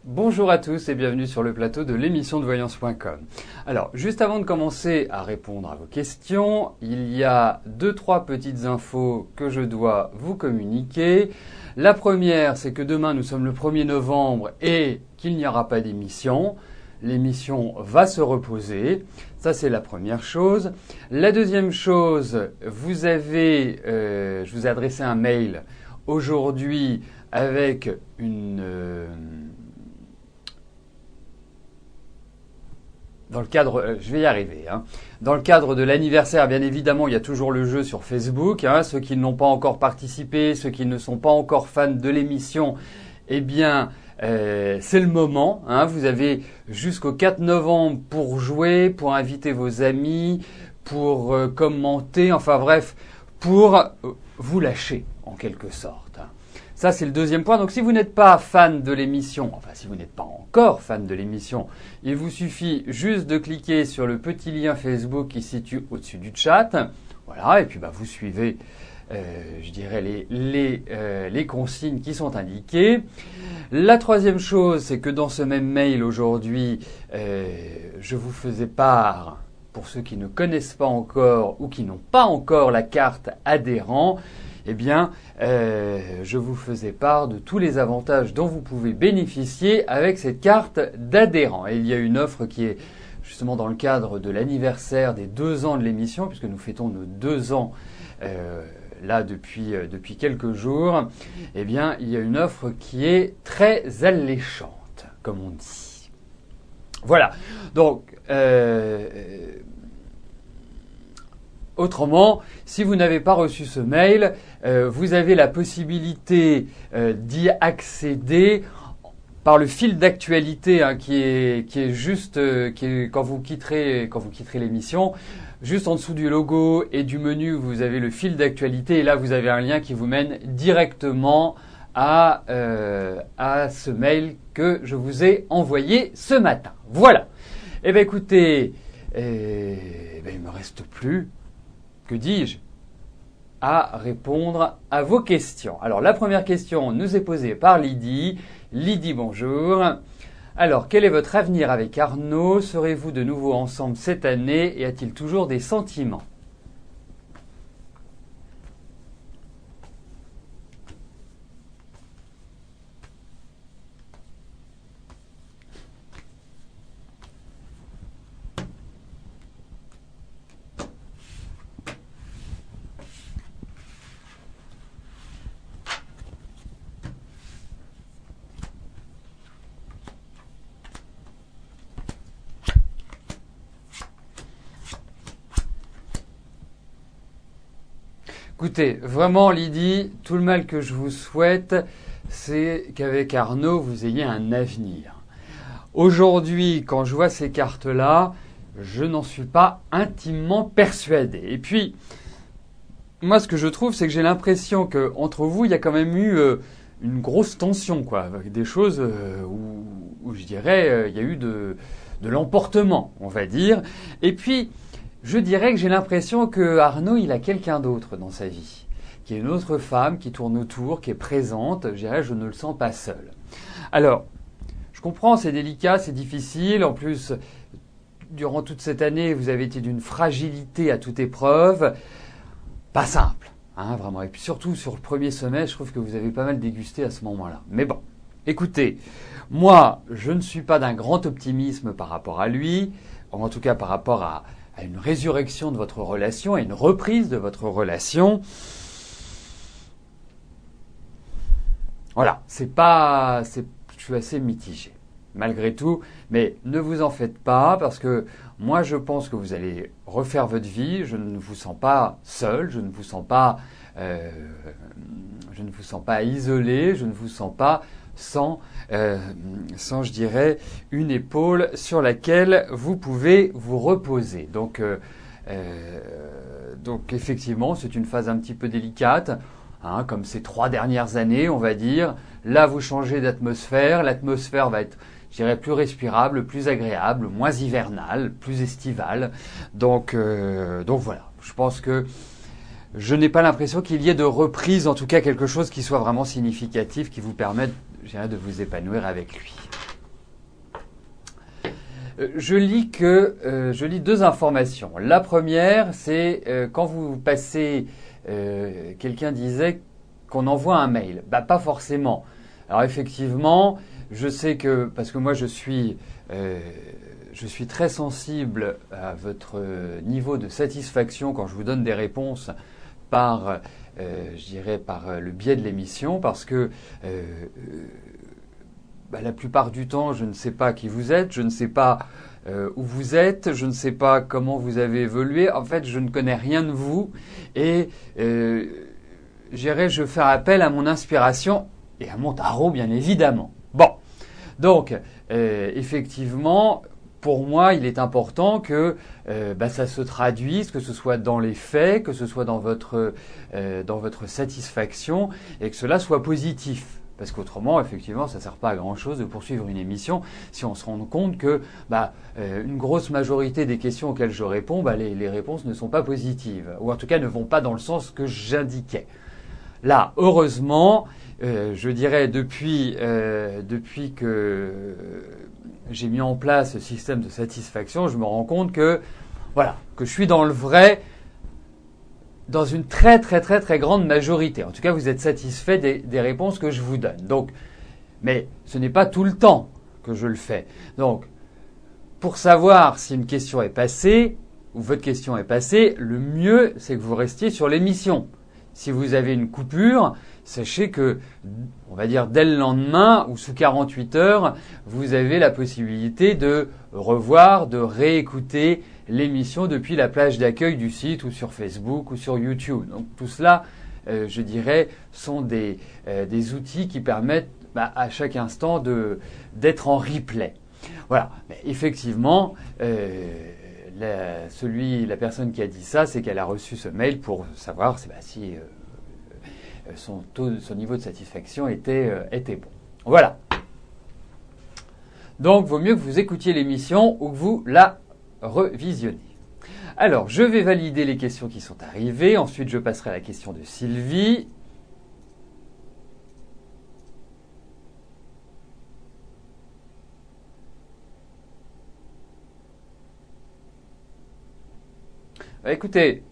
Bonjour à tous et bienvenue sur le plateau de l'émission de voyance.com. Alors, juste avant de commencer à répondre à vos questions, il y a 2-3 petites infos que je dois vous communiquer. La première, c'est que demain nous sommes le 1er novembre et qu'il n'y aura pas d'émission. L'émission va se reposer. Ça, c'est la première chose. La deuxième chose, je vous ai adressé un mail aujourd'hui avec dans le cadre, je vais y arriver. Dans le cadre de l'anniversaire, bien évidemment, il y a toujours le jeu sur Facebook. Ceux qui n'ont pas encore participé, ceux qui ne sont pas encore fans de l'émission, eh bien, c'est le moment. Vous avez jusqu'au 4 novembre pour jouer, pour inviter vos amis, pour commenter, enfin bref, pour vous lâcher en quelque sorte. Ça, c'est le deuxième point. Donc, si vous n'êtes pas fan de l'émission, enfin, si vous n'êtes pas encore fan de l'émission, il vous suffit juste de cliquer sur le petit lien Facebook qui se situe au-dessus du chat. Voilà, et puis vous suivez, je dirais, les consignes qui sont indiquées. La troisième chose, c'est que dans ce même mail aujourd'hui, je vous faisais part, pour ceux qui ne connaissent pas encore ou qui n'ont pas encore la carte adhérent, eh bien, je vous faisais part de tous les avantages dont vous pouvez bénéficier avec cette carte d'adhérent. Et il y a une offre qui est justement dans le cadre de l'anniversaire des 2 ans de l'émission, puisque nous fêtons nos 2 ans là depuis quelques jours. Eh bien, il y a une offre qui est très alléchante, comme on dit. Voilà. Donc, autrement, si vous n'avez pas reçu ce mail, vous avez la possibilité d'y accéder par le fil d'actualité qui est juste quand vous quitterez l'émission, juste en dessous du logo et du menu, vous avez le fil d'actualité et là vous avez un lien qui vous mène directement à ce mail que je vous ai envoyé ce matin. Voilà. Eh bien écoutez, il me reste plus, que dis-je, à répondre à vos questions. Alors la première question nous est posée par Lydie. Lydie, bonjour. Alors, quel est votre avenir avec Arnaud? Serez-vous de nouveau ensemble cette année et a-t-il toujours des sentiments? Écoutez, vraiment Lydie, tout le mal que je vous souhaite, c'est qu'avec Arnaud, vous ayez un avenir. Aujourd'hui, quand je vois ces cartes-là, je n'en suis pas intimement persuadé. Et puis, moi, ce que je trouve, c'est que j'ai l'impression qu'entre vous, il y a quand même eu une grosse tension, quoi, avec des choses où je dirais, il y a eu de l'emportement, on va dire. Et puis, je dirais que j'ai l'impression que Arnaud, il a quelqu'un d'autre dans sa vie, qui est une autre femme qui tourne autour, qui est présente. Je dirais, je ne le sens pas seul. Alors, je comprends, c'est délicat, c'est difficile. En plus, durant toute cette année, vous avez été d'une fragilité à toute épreuve. Pas simple, vraiment. Et puis surtout, sur le premier semestre, je trouve que vous avez pas mal dégusté à ce moment-là. Mais bon, écoutez, moi, je ne suis pas d'un grand optimisme par rapport à lui, en tout cas par rapport à une résurrection de votre relation, à une reprise de votre relation. Voilà, je suis assez mitigé, malgré tout, mais ne vous en faites pas, parce que moi je pense que vous allez refaire votre vie, je ne vous sens pas seul, je ne vous sens pas isolé, je ne vous sens pas sans, je dirais, une épaule sur laquelle vous pouvez vous reposer. Donc effectivement, c'est une phase un petit peu délicate, comme ces 3 dernières années, on va dire. Là, vous changez d'atmosphère. L'atmosphère va être, je dirais, plus respirable, plus agréable, moins hivernale, plus estivale. Donc voilà. Je pense que je n'ai pas l'impression qu'il y ait de reprise, en tout cas quelque chose qui soit vraiment significatif, qui vous permette, je dirais, de vous épanouir avec lui. je lis deux informations. La première, c'est quand vous passez, quelqu'un disait qu'on envoie un mail. Bah pas forcément. Alors effectivement, je sais que parce que moi je suis très sensible à votre niveau de satisfaction quand je vous donne des réponses par, je dirais par le biais de l'émission, parce que la plupart du temps, je ne sais pas qui vous êtes, je ne sais pas où vous êtes, je ne sais pas comment vous avez évolué. En fait, je ne connais rien de vous et je faire appel à mon inspiration et à mon tarot, bien évidemment. Bon, donc effectivement, pour moi, il est important que ça se traduise, que ce soit dans les faits, que ce soit dans votre satisfaction et que cela soit positif. Parce qu'autrement, effectivement, ça ne sert pas à grand-chose de poursuivre une émission si on se rend compte que une grosse majorité des questions auxquelles je réponds, les réponses ne sont pas positives, ou en tout cas ne vont pas dans le sens que j'indiquais. Là, heureusement, je dirais depuis que j'ai mis en place ce système de satisfaction, je me rends compte que je suis dans le vrai, dans une très très très très grande majorité. En tout cas, vous êtes satisfait des réponses que je vous donne. Donc, mais ce n'est pas tout le temps que je le fais. Donc, pour savoir si une question est passée ou votre question est passée, le mieux c'est que vous restiez sur l'émission. Si vous avez une coupure, sachez que, on va dire dès le lendemain ou sous 48 heures, vous avez la possibilité de revoir, de réécouter l'émission depuis la plage d'accueil du site ou sur Facebook ou sur YouTube. Donc tout cela, je dirais, sont des outils qui permettent à chaque instant d'être en replay. Voilà. Mais effectivement, la personne qui a dit ça, c'est qu'elle a reçu ce mail pour savoir si son niveau de satisfaction était bon. Voilà. Donc, vaut mieux que vous écoutiez l'émission ou que vous la revisionnez. Alors, je vais valider les questions qui sont arrivées. Ensuite, je passerai à la question de Sylvie. Écoutez,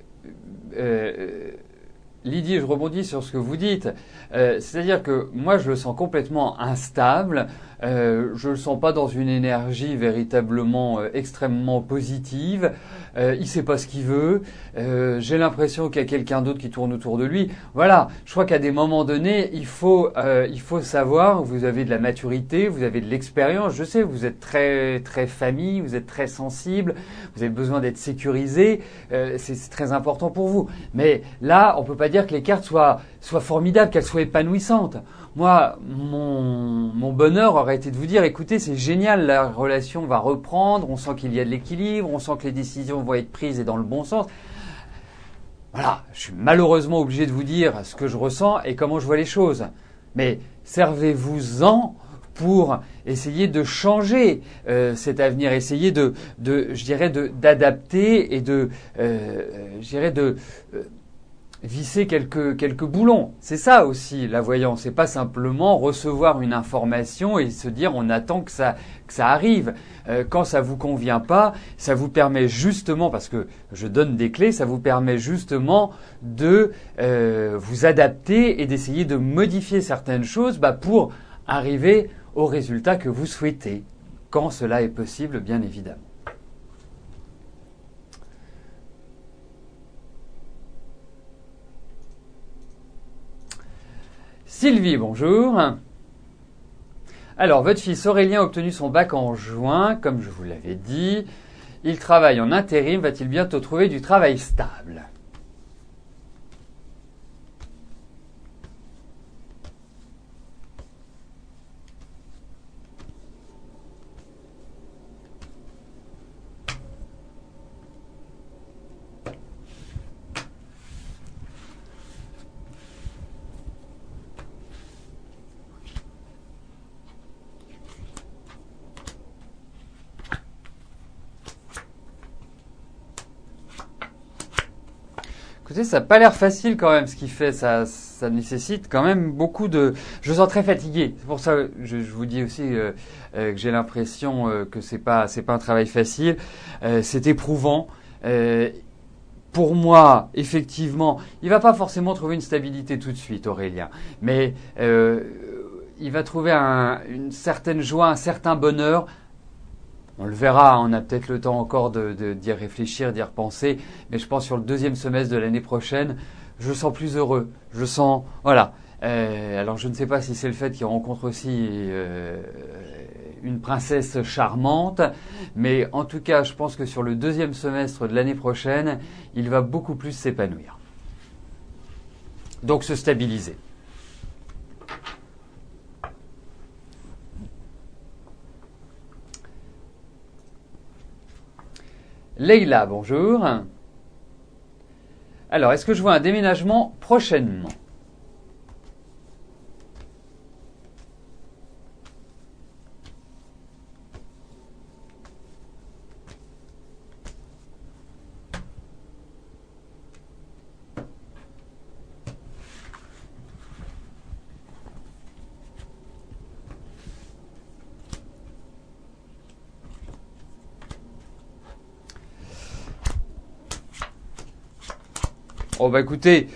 Lydie, je rebondis sur ce que vous dites. C'est-à-dire que moi, je le sens complètement instable. Je le sens pas dans une énergie véritablement extrêmement positive. Il sait pas ce qu'il veut. J'ai l'impression qu'il y a quelqu'un d'autre qui tourne autour de lui. Voilà. Je crois qu'à des moments donnés, il faut savoir. Vous avez de la maturité, vous avez de l'expérience. Je sais, vous êtes très très famille, vous êtes très sensible. Vous avez besoin d'être sécurisé. C'est très important pour vous. Mais là, on peut pas dire que les cartes soient formidables, qu'elles soient épanouissantes. Moi, mon bonheur aurait été de vous dire, écoutez, c'est génial, la relation va reprendre, on sent qu'il y a de l'équilibre, on sent que les décisions vont être prises et dans le bon sens. Voilà, je suis malheureusement obligé de vous dire ce que je ressens et comment je vois les choses. Mais servez-vous-en pour essayer de changer cet avenir, essayer d'adapter et de visser quelques boulons. C'est ça aussi la voyance. C'est pas simplement recevoir une information et se dire on attend que ça arrive. Quand ça vous convient pas, ça vous permet justement, parce que je donne des clés, ça vous permet justement de vous adapter et d'essayer de modifier certaines choses pour arriver au résultat que vous souhaitez, quand cela est possible, bien évidemment. Sylvie, bonjour. Alors, votre fils Aurélien a obtenu son bac en juin, comme je vous l'avais dit. Il travaille en intérim. Va-t-il bientôt trouver du travail stable ? Écoutez, ça n'a pas l'air facile quand même ce qu'il fait. Ça ça nécessite quand même beaucoup de... Je me sens très fatigué. C'est pour ça que je vous dis aussi que j'ai l'impression que c'est pas un travail facile. C'est éprouvant. Pour moi, effectivement, il va pas forcément trouver une stabilité tout de suite, Aurélien. Mais il va trouver une certaine joie, un certain bonheur. On le verra, on a peut-être le temps encore d'y réfléchir, d'y repenser. Mais je pense sur le deuxième semestre de l'année prochaine, je le sens plus heureux. Je le sens, voilà. Alors je ne sais pas si c'est le fait qu'il rencontre aussi une princesse charmante, mais en tout cas, je pense que sur le deuxième semestre de l'année prochaine, il va beaucoup plus s'épanouir. Donc se stabiliser. Leïla, bonjour. Alors, est-ce que je vois un déménagement prochainement ? Oh bah écoutez,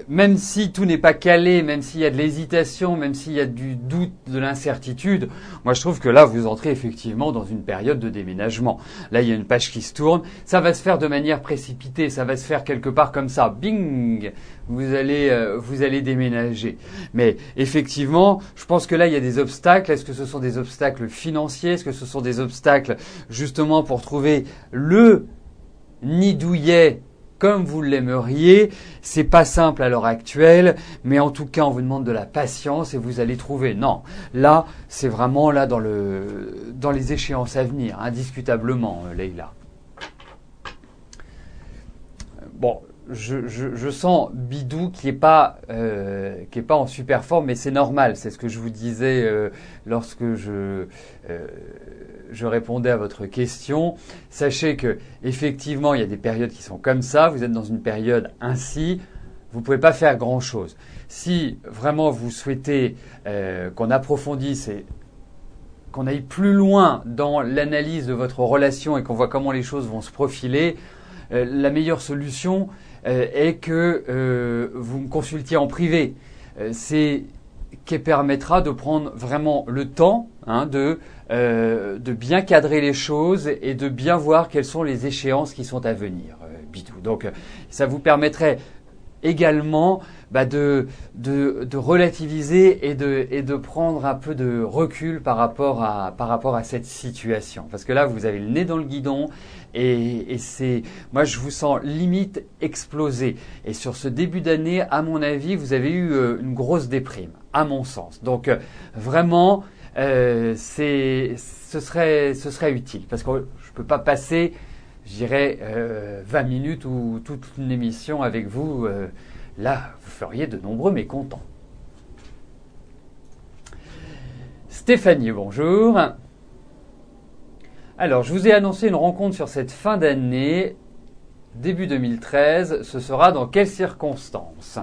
même si tout n'est pas calé, même s'il y a de l'hésitation, même s'il y a du doute, de l'incertitude, moi je trouve que là vous entrez effectivement dans une période de déménagement. Là il y a une page qui se tourne, ça va se faire de manière précipitée, ça va se faire quelque part comme ça, bing, vous allez déménager. Mais effectivement, je pense que là il y a des obstacles. Est-ce que ce sont des obstacles financiers? Est-ce que ce sont des obstacles justement pour trouver le nid douillet comme vous l'aimeriez? C'est pas simple à l'heure actuelle, mais en tout cas, on vous demande de la patience et vous allez trouver. Non, là, c'est vraiment là dans les échéances à venir, indiscutablement, Leïla. Bon, je sens Bidou qui est pas en super forme, mais c'est normal. C'est ce que je vous disais lorsque je répondais à votre question. Sachez que effectivement, il y a des périodes qui sont comme ça. Vous êtes dans une période ainsi. Vous pouvez pas faire grand chose. Si vraiment vous souhaitez qu'on approfondisse et qu'on aille plus loin dans l'analyse de votre relation et qu'on voit comment les choses vont se profiler, la meilleure solution est que vous me consultiez en privé. C'est qui permettra de prendre vraiment le temps de bien cadrer les choses et de bien voir quelles sont les échéances qui sont à venir, Bidou. Donc ça vous permettrait également de relativiser et de prendre un peu de recul par rapport à cette situation. Parce que là, vous avez le nez dans le guidon et moi, je vous sens limite exploser. Et sur ce début d'année, à mon avis, vous avez eu une grosse déprime, à mon sens. Donc, vraiment, ce serait utile. Parce que je peux pas passer, je dirais, 20 minutes ou toute une émission avec vous. Là, vous feriez de nombreux mécontents. Stéphanie, bonjour. Alors, je vous ai annoncé une rencontre sur cette fin d'année, début 2013. Ce sera dans quelles circonstances ?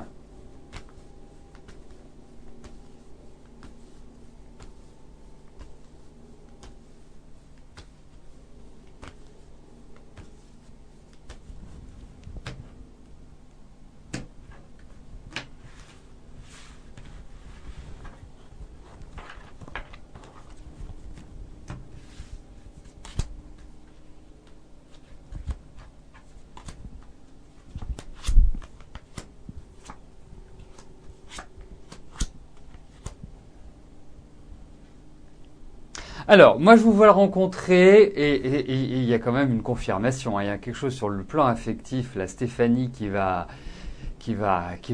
Alors, moi, je vous vois le rencontrer et il y a quand même une confirmation. Il y a quelque chose sur le plan affectif, la Stéphanie qui va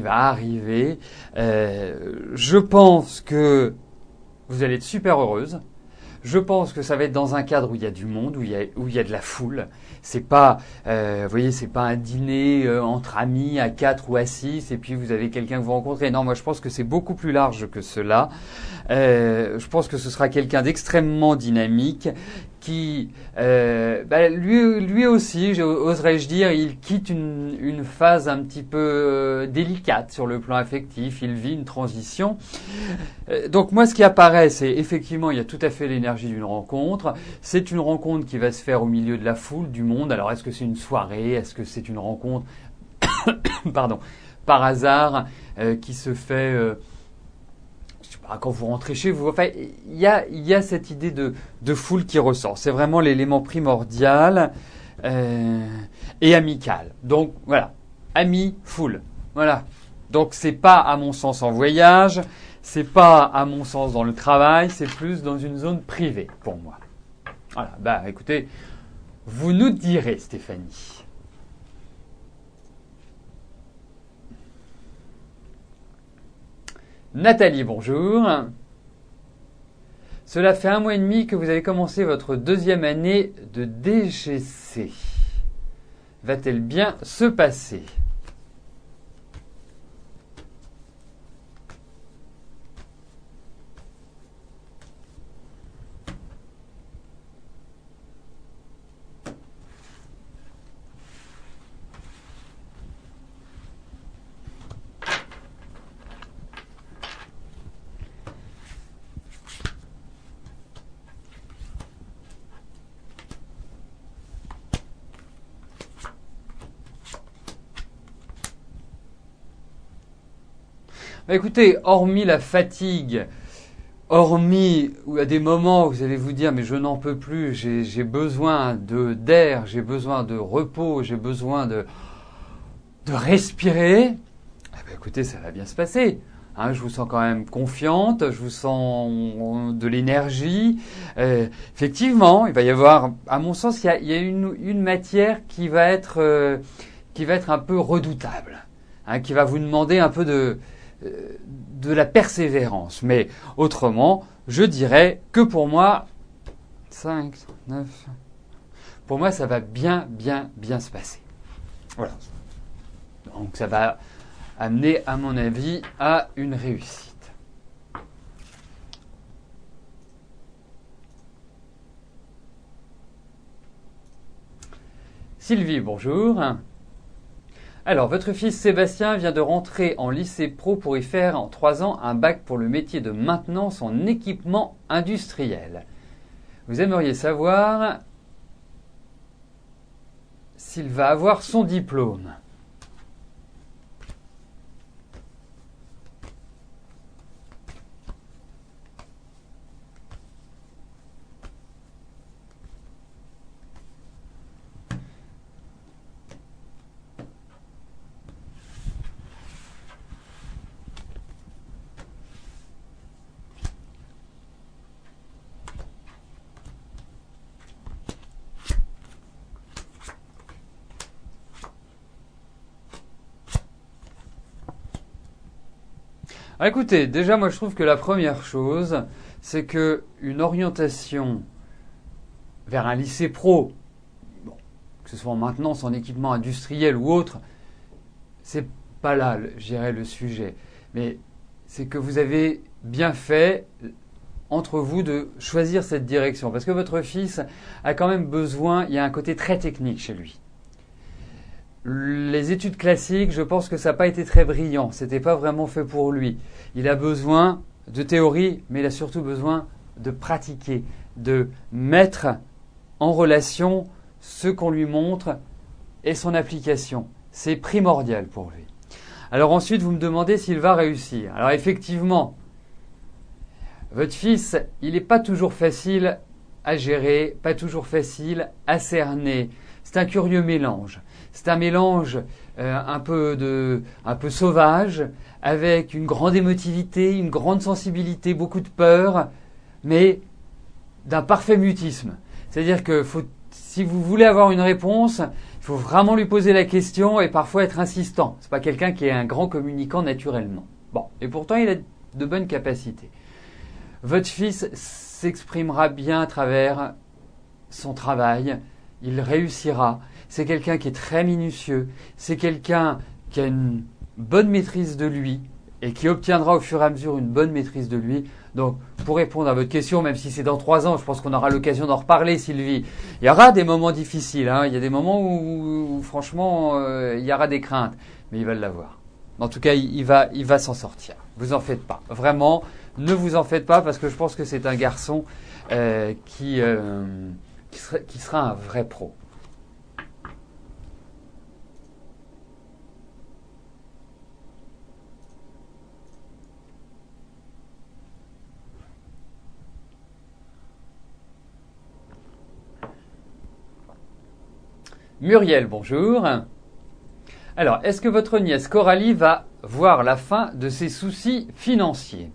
arriver. Je pense que vous allez être super heureuse. Je pense que ça va être dans un cadre où il y a du monde, où il y a de la foule. C'est pas, vous voyez, c'est pas un dîner entre amis à 4 ou à 6 et puis vous avez quelqu'un que vous rencontrez. Non, moi je pense que c'est beaucoup plus large que cela. Je pense que ce sera quelqu'un d'extrêmement dynamique lui aussi, oserais-je dire, il quitte une phase un petit peu délicate sur le plan affectif, il vit une transition. Donc moi, ce qui apparaît, c'est effectivement, il y a tout à fait l'énergie d'une rencontre. C'est une rencontre qui va se faire au milieu de la foule, du monde. Alors, est-ce que c'est une soirée? Est-ce que c'est une rencontre, pardon, par hasard, qui se fait... quand vous rentrez chez vous, enfin, il y a cette idée de foule qui ressort. C'est vraiment l'élément primordial et amical. Donc voilà, ami, foule. Voilà. Donc c'est pas à mon sens en voyage, c'est pas à mon sens dans le travail, c'est plus dans une zone privée pour moi. Voilà. Bah écoutez, vous nous direz, Stéphanie. Nathalie, bonjour. Cela fait 1 mois et demi que vous avez commencé votre 2e année de DGC. Va-t-elle bien se passer ? Bah écoutez, hormis la fatigue, hormis à des moments où vous allez vous dire mais je n'en peux plus, j'ai besoin d'air, j'ai besoin de repos, j'ai besoin de respirer, bah écoutez, ça va bien se passer. Hein, je vous sens quand même confiante, je vous sens de l'énergie. Effectivement, il va y avoir, à mon sens, il y a une matière qui va être un peu redoutable, hein, qui va vous demander un peu de la persévérance. Mais autrement, je dirais que pour moi, 5, 9, pour moi, ça va bien se passer. Voilà. Donc ça va amener, à mon avis, à une réussite. Sylvie, bonjour. Alors, votre fils Sébastien vient de rentrer en lycée pro pour y faire en 3 ans un bac pour le métier de maintenance en équipement industriel. Vous aimeriez savoir s'il va avoir son diplôme. Alors écoutez, déjà moi je trouve que la première chose, c'est que une orientation vers un lycée pro, bon, que ce soit en maintenance, en équipement industriel ou autre, c'est pas là, je dirais, le sujet. Mais c'est que vous avez bien fait entre vous de choisir cette direction. Parce que votre fils a quand même besoin, il y a un côté très technique chez lui. Les études classiques, je pense que ça n'a pas été très brillant. C'était pas vraiment fait pour lui. Il a besoin de théorie, mais il a surtout besoin de pratiquer, de mettre en relation ce qu'on lui montre et son application. C'est primordial pour lui. Alors ensuite, vous me demandez s'il va réussir. Alors effectivement, votre fils, il n'est pas toujours facile à gérer, pas toujours facile à cerner. C'est un curieux mélange. C'est un mélange un peu sauvage, avec une grande émotivité, une grande sensibilité, beaucoup de peur, mais d'un parfait mutisme. C'est-à-dire que si vous voulez avoir une réponse, il faut vraiment lui poser la question et parfois être insistant. C'est pas quelqu'un qui est un grand communicant naturellement. Bon, et pourtant il a de bonnes capacités. Votre fils s'exprimera bien à travers son travail, il réussira. C'est quelqu'un qui est très minutieux, c'est quelqu'un qui a une bonne maîtrise de lui et qui obtiendra au fur et à mesure une bonne maîtrise de lui. Donc, pour répondre à votre question, même si c'est dans 3 ans, je pense qu'on aura l'occasion d'en reparler, Sylvie. Il y aura des moments difficiles, hein. Il y a des moments où franchement, il y aura des craintes, mais il va l'avoir. En tout cas, il va s'en sortir. Vous en faites pas. Vraiment, ne vous en faites pas parce que je pense que c'est un garçon qui sera un vrai pro. Muriel, bonjour. Alors, est-ce que votre nièce Coralie va voir la fin de ses soucis financiers?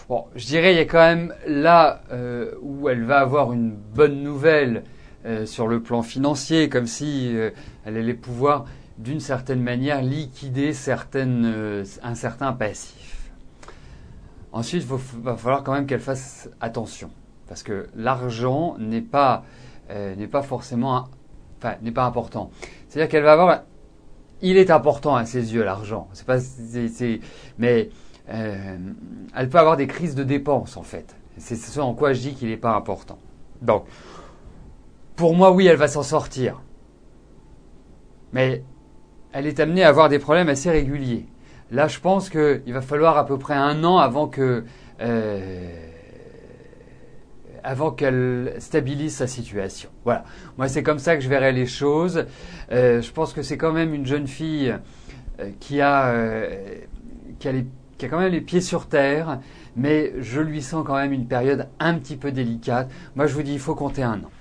Bon, je dirais il y a quand même là où elle va avoir une bonne nouvelle sur le plan financier, comme si elle allait pouvoir d'une certaine manière liquider un certain passif. Ensuite, va falloir quand même qu'elle fasse attention, parce que l'argent n'est pas forcément, n'est pas important. C'est-à-dire qu'elle va avoir, il est important à ses yeux l'argent. Mais elle peut avoir des crises de dépenses en fait. C'est ce en quoi je dis qu'il n'est pas important. Donc, pour moi, oui, elle va s'en sortir. Mais elle est amenée à avoir des problèmes assez réguliers. Là, je pense qu'il va falloir à peu près 1 an avant qu'elle stabilise sa situation. Voilà. Moi, c'est comme ça que je verrai les choses. Je pense que c'est quand même une jeune fille qui a quand même les pieds sur terre, mais je lui sens quand même une période un petit peu délicate. Moi, je vous dis, il faut compter 1 an.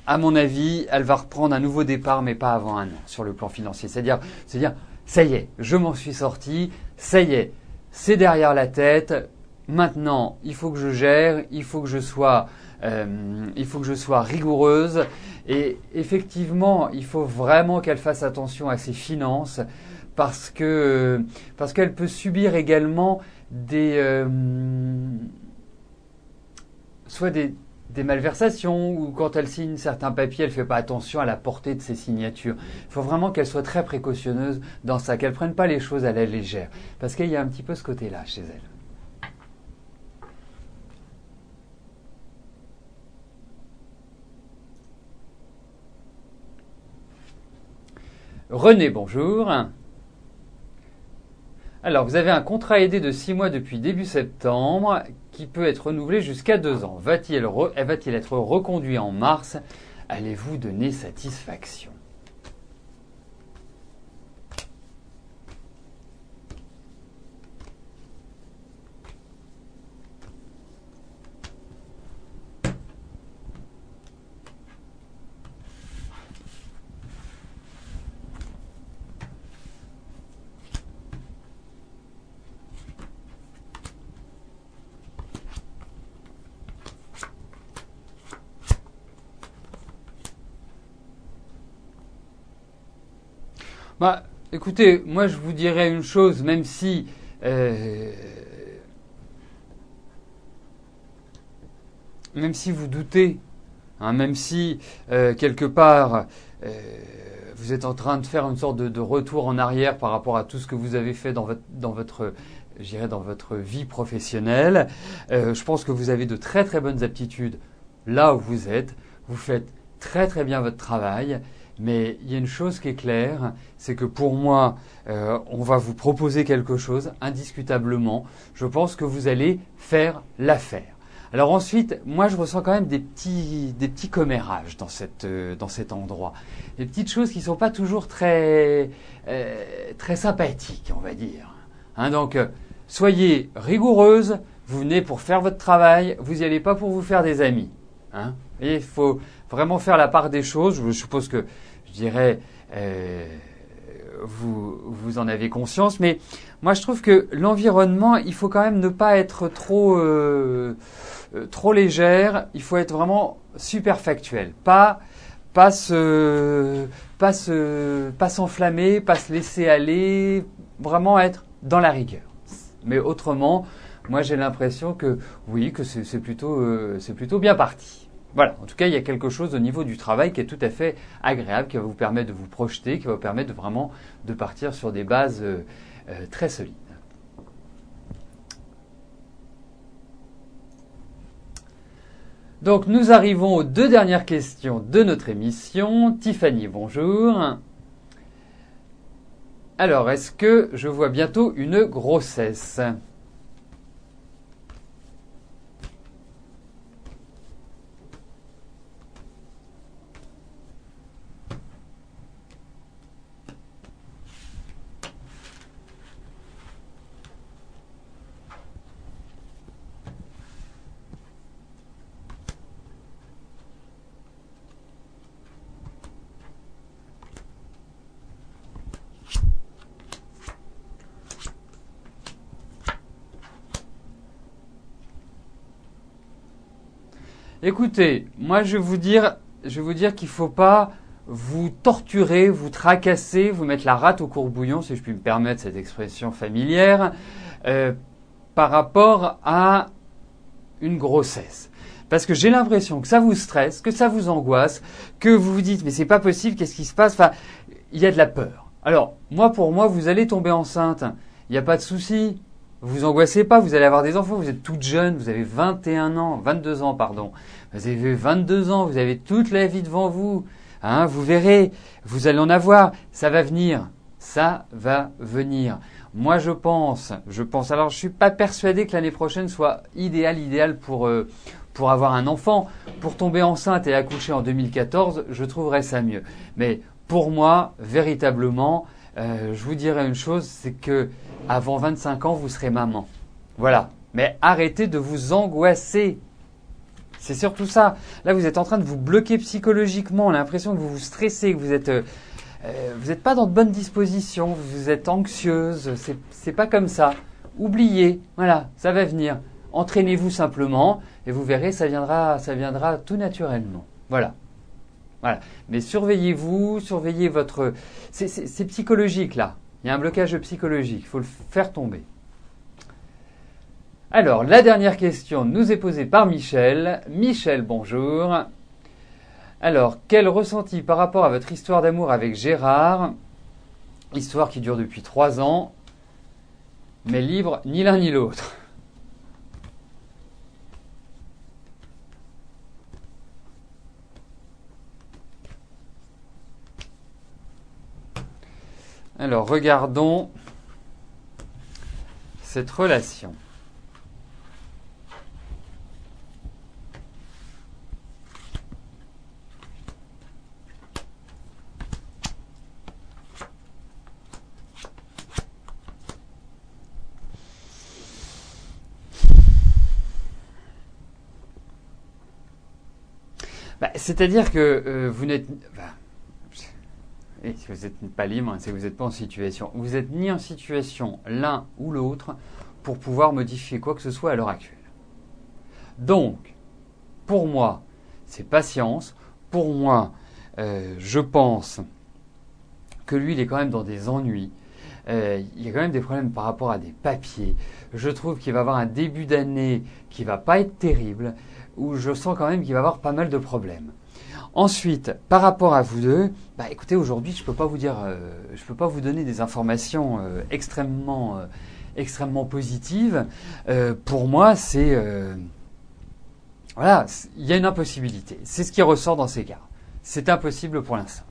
À mon avis, elle va reprendre un nouveau départ, mais pas avant 1 an sur le plan financier. C'est-à-dire, ça y est, je m'en suis sorti, ça y est, c'est derrière la tête. Maintenant, il faut que je gère, il faut que je sois rigoureuse. Et effectivement, il faut vraiment qu'elle fasse attention à ses finances parce qu'elle peut subir également soit des malversations ou quand elle signe certains papiers, elle ne fait pas attention à la portée de ses signatures. Il faut vraiment qu'elle soit très précautionneuse dans ça, qu'elle ne prenne pas les choses à la légère parce qu'il y a un petit peu ce côté-là chez elle. René, bonjour. Alors, vous avez un contrat aidé de 6 mois depuis début septembre qui peut être renouvelé jusqu'à 2 ans. Va-t-il être reconduit en mars? Allez-vous donner satisfaction? Bah, écoutez, moi je vous dirais une chose, même si vous doutez, hein, même si quelque part vous êtes en train de faire une sorte de retour en arrière par rapport à tout ce que vous avez fait dans votre vie professionnelle, je pense que vous avez de très très bonnes aptitudes là où vous êtes. Vous faites très très bien votre travail. Mais il y a une chose qui est claire, c'est que pour moi, on va vous proposer quelque chose, indiscutablement. Je pense que vous allez faire l'affaire. Alors ensuite, moi je ressens quand même des petits commérages dans cet endroit. Des petites choses qui ne sont pas toujours très sympathiques, on va dire. Hein, donc, soyez rigoureuse, vous venez pour faire votre travail, vous n'y allez pas pour vous faire des amis. Hein. Et il faut vraiment faire la part des choses. Je suppose que, je dirais, vous en avez conscience. Mais moi, je trouve que l'environnement, il faut quand même ne pas être trop légère. Il faut être vraiment super factuel. Pas s'enflammer, pas se laisser aller. Vraiment être dans la rigueur. Mais autrement, moi, j'ai l'impression que oui, que c'est plutôt bien parti. Voilà, en tout cas, il y a quelque chose au niveau du travail qui est tout à fait agréable, qui va vous permettre de vous projeter, qui va vous permettre vraiment de partir sur des bases très solides. Donc, nous arrivons aux 2 dernières questions de notre émission. Tiffany, bonjour. Alors, est-ce que je vois bientôt une grossesse ? Écoutez, moi je vais vous dire qu'il ne faut pas vous torturer, vous tracasser, vous mettre la rate au courbouillon, si je puis me permettre cette expression familière, par rapport à une grossesse. Parce que j'ai l'impression que ça vous stresse, que ça vous angoisse, que vous vous dites mais c'est pas possible, qu'est-ce qui se passe ? Enfin, il y a de la peur. Alors, pour moi, vous allez tomber enceinte, il n'y a pas de souci. Vous angoissez pas, vous allez avoir des enfants, vous êtes toute jeune, vous avez 22 ans, pardon. Vous avez 22 ans, vous avez toute la vie devant vous. Hein, vous verrez, vous allez en avoir, ça va venir. Ça va venir. Moi, je pense, alors je suis pas persuadé que l'année prochaine soit idéal pour avoir un enfant. Pour tomber enceinte et accoucher en 2014, je trouverais ça mieux. Mais pour moi, véritablement, je vous dirais une chose, c'est que avant 25 ans, vous serez maman. Voilà. Mais arrêtez de vous angoisser. C'est surtout ça. Là, vous êtes en train de vous bloquer psychologiquement. On a l'impression que vous vous stressez, que vous êtes pas dans de bonnes dispositions. Vous êtes anxieuse. C'est pas comme ça. Oubliez. Voilà. Ça va venir. Entraînez-vous simplement et vous verrez, ça viendra tout naturellement. Voilà. Voilà. Mais surveillez-vous, surveillez votre... C'est psychologique là. Il y a un blocage psychologique. Il faut le faire tomber. Alors, la dernière question nous est posée par Michel. Michel, bonjour. Alors, quel ressenti par rapport à votre histoire d'amour avec Gérard ? Histoire qui dure depuis 3 ans, mais libre ni l'un ni l'autre. Alors, regardons cette relation. C'est-à-dire que vous n'êtes... Et si vous n'êtes pas libre, c'est que vous n'êtes pas en situation. Vous n'êtes ni en situation l'un ou l'autre pour pouvoir modifier quoi que ce soit à l'heure actuelle. Donc, pour moi, c'est patience. Pour moi, je pense que lui, il est quand même dans des ennuis. Il y a quand même des problèmes par rapport à des papiers. Je trouve qu'il va avoir un début d'année qui va pas être terrible, où je sens quand même qu'il va avoir pas mal de problèmes. Ensuite, par rapport à vous deux, écoutez, aujourd'hui, je peux pas vous donner des informations extrêmement positives. Pour moi, voilà, il y a une impossibilité. C'est ce qui ressort dans ces cas. C'est impossible pour l'instant.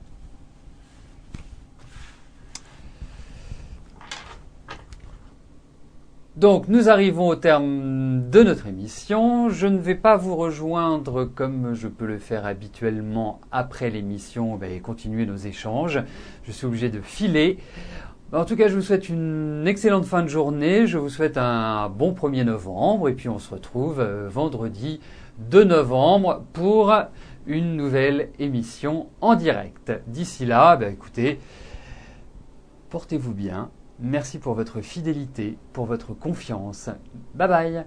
Donc, nous arrivons au terme de notre émission. Je ne vais pas vous rejoindre comme je peux le faire habituellement après l'émission et continuer nos échanges. Je suis obligé de filer. En tout cas, je vous souhaite une excellente fin de journée. Je vous souhaite un bon 1er novembre. Et puis, on se retrouve vendredi de novembre pour une nouvelle émission en direct. D'ici là, écoutez, portez-vous bien. Merci pour votre fidélité, pour votre confiance. Bye bye.